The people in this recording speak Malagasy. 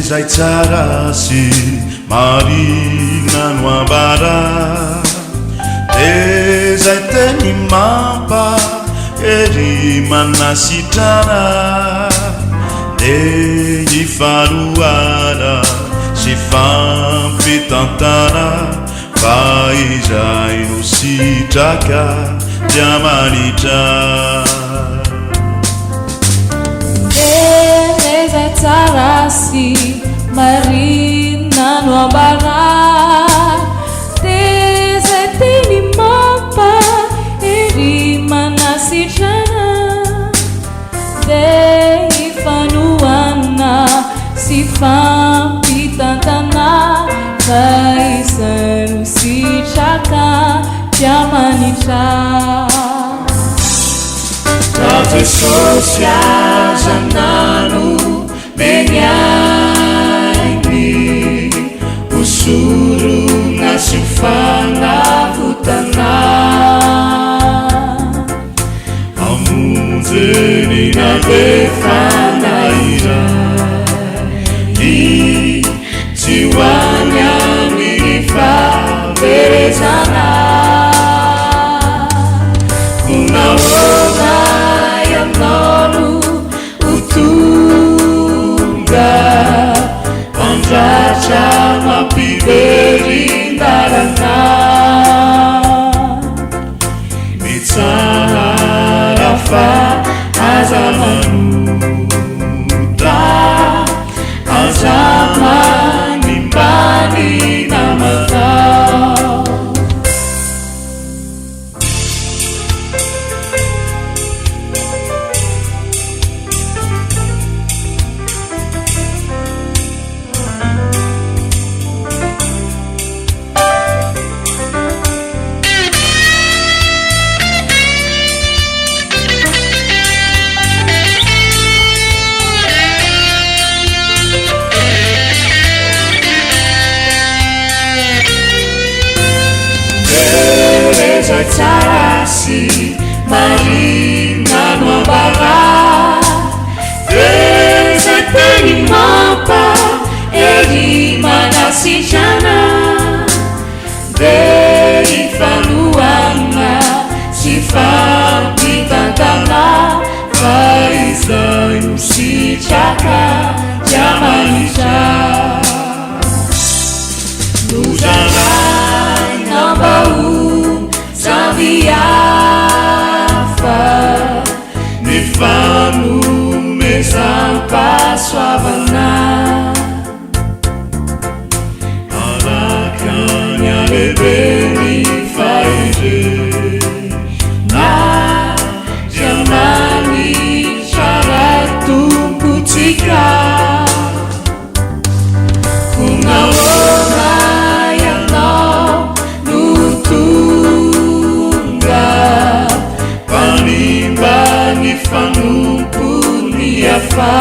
Zay tsara sy marina no ambara de zay teny mampa ery manasitrana de ifaroana sy fampitantana fa izay no sitraka dia manitra zay tsara sy marina no ambara de zay teny mampa ery manasitrana de ifanoana sy fampitantana fa izay no sitraka dia manitra Professor Zanano Menyaini Usuru Nasufana Hutana Amuzeni na befana ira Di jiwanya minifa berezana Kunawona Noru utunga Panjacha mapiberi ndarana Mitsarafa azamanuta Azamani mbani namata Tarasi marina no ambara Deza teni mampa eri manasitrana De ifaluana si fampitantana fa izay no sitraka dia manitra Nuzalai nambau Viafa Nifanu Mesampa Suavana Alakanya lebeni faide Na Jamani Sharatu Putika Kunawona Yana Nutu Panimba ni fanuku ni afa